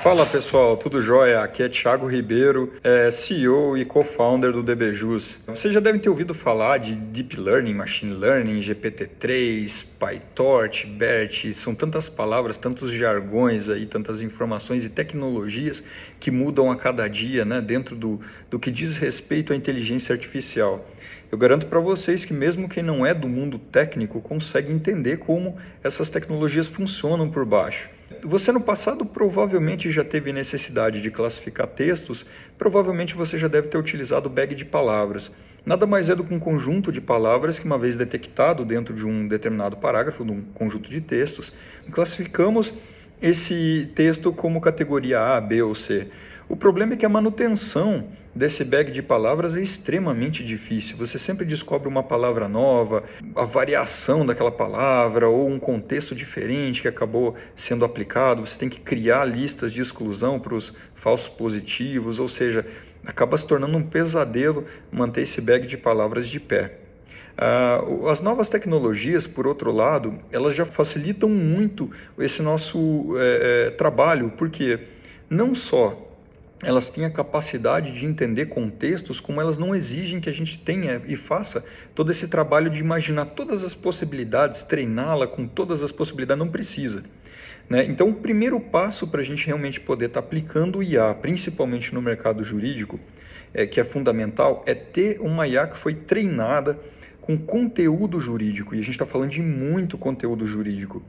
Fala pessoal, tudo jóia? Aqui é Thiago Ribeiro, CEO e co-founder do DBJUS. Vocês já devem ter ouvido falar de Deep Learning, Machine Learning, GPT-3, PyTorch, BERT, são tantas palavras, tantos jargões aí, tantas informações e tecnologias que mudam a cada dia, né, dentro do que diz respeito à inteligência artificial. Eu garanto para vocês que mesmo quem não é do mundo técnico consegue entender como essas tecnologias funcionam por baixo. Você no passado provavelmente já teve necessidade de classificar textos, provavelmente você já deve ter utilizado o bag de palavras. Nada mais é do que um conjunto de palavras que, uma vez detectado dentro de um determinado parágrafo, de um conjunto de textos, classificamos esse texto como categoria A, B ou C. O problema é que a manutenção desse bag de palavras é extremamente difícil. Você sempre descobre uma palavra nova, a variação daquela palavra ou um contexto diferente que acabou sendo aplicado. Você tem que criar listas de exclusão para os falsos positivos, ou seja, acaba se tornando um pesadelo manter esse bag de palavras de pé. As novas tecnologias, por outro lado, elas já facilitam muito esse nosso trabalho, porque não só elas têm a capacidade de entender contextos, como elas não exigem que a gente tenha e faça todo esse trabalho de imaginar todas as possibilidades, treiná-la com todas as possibilidades, não precisa. Né? Então, o primeiro passo para a gente realmente poder estar aplicando o IA, principalmente no mercado jurídico, que é fundamental, é ter uma IA que foi treinada com conteúdo jurídico, e a gente está falando de muito conteúdo jurídico.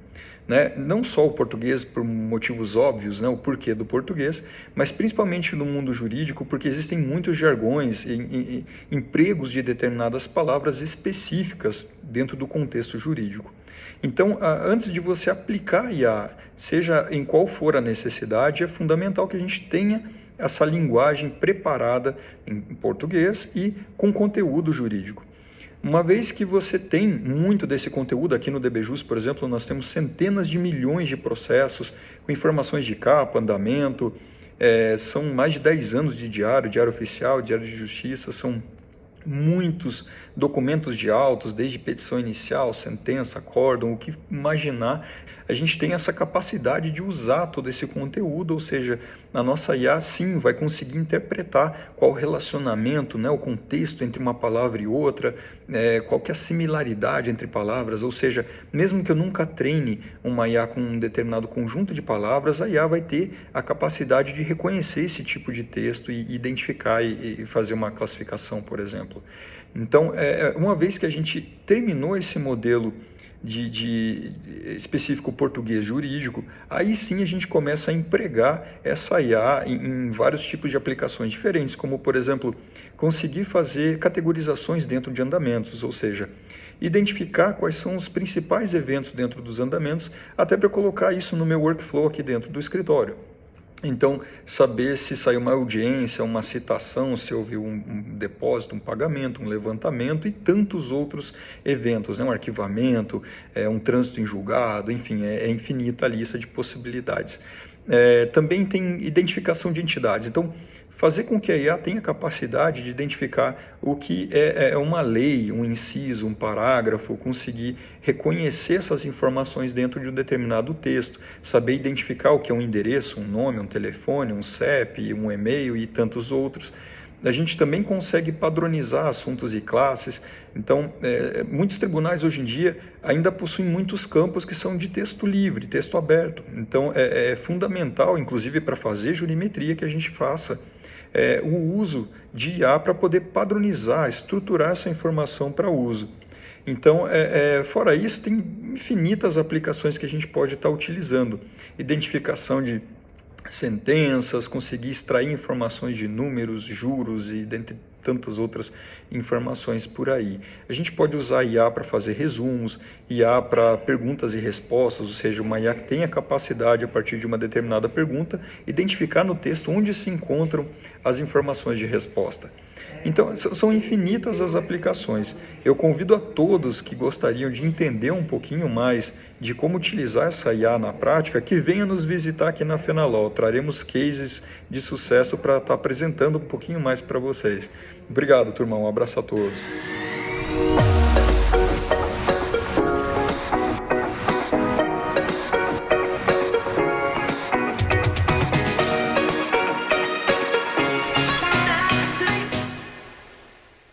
Né? Não só o português por motivos óbvios, né? O porquê do português, mas principalmente no mundo jurídico, porque existem muitos jargões e empregos de determinadas palavras específicas dentro do contexto jurídico. Então, antes de você aplicar IA, seja em qual for a necessidade, é fundamental que a gente tenha essa linguagem preparada em português e com conteúdo jurídico. Uma vez que você tem muito desse conteúdo, aqui no DBJUS, por exemplo, nós temos centenas de milhões de processos com informações de capa, andamento, são mais de 10 anos de diário oficial, diário de justiça, são muitos documentos de autos, desde petição inicial, sentença, acórdão, o que imaginar. A gente tem essa capacidade de usar todo esse conteúdo, ou seja, a nossa IA sim vai conseguir interpretar qual o relacionamento, né, o contexto entre uma palavra e outra, qual que é a similaridade entre palavras, ou seja, mesmo que eu nunca treine uma IA com um determinado conjunto de palavras, a IA vai ter a capacidade de reconhecer esse tipo de texto e identificar e fazer uma classificação, por exemplo. Então, uma vez que a gente terminou esse modelo de específico português jurídico, aí sim a gente começa a empregar essa IA em vários tipos de aplicações diferentes, como, por exemplo, conseguir fazer categorizações dentro de andamentos, ou seja, identificar quais são os principais eventos dentro dos andamentos, até para colocar isso no meu workflow aqui dentro do escritório. Então, saber se saiu uma audiência, uma citação, se houve um depósito, um pagamento, um levantamento e tantos outros eventos, né? Um arquivamento, um trânsito em julgado, enfim, é infinita a lista de possibilidades. Também tem identificação de entidades. Então, fazer com que a IA tenha capacidade de identificar o que é uma lei, um inciso, um parágrafo, conseguir reconhecer essas informações dentro de um determinado texto, saber identificar o que é um endereço, um nome, um telefone, um CEP, um e-mail e tantos outros. A gente também consegue padronizar assuntos e classes. Então, muitos tribunais hoje em dia ainda possuem muitos campos que são de texto livre, texto aberto. Então, é fundamental, inclusive para fazer jurimetria, que a gente faça o uso de IA para poder padronizar, estruturar essa informação para uso. Então, fora isso, tem infinitas aplicações que a gente pode estar utilizando. Identificação de sentenças, conseguir extrair informações de números, juros e dentre tantas outras informações por aí. A gente pode usar IA para fazer resumos, IA para perguntas e respostas, ou seja, uma IA que tem a capacidade, a partir de uma determinada pergunta, identificar no texto onde se encontram as informações de resposta. Então, são infinitas as aplicações. Eu convido a todos que gostariam de entender um pouquinho mais de como utilizar essa IA na prática, que venha nos visitar aqui na Fenalol. Traremos cases de sucesso para estar apresentando um pouquinho mais para vocês. Obrigado, turma. Um abraço a todos.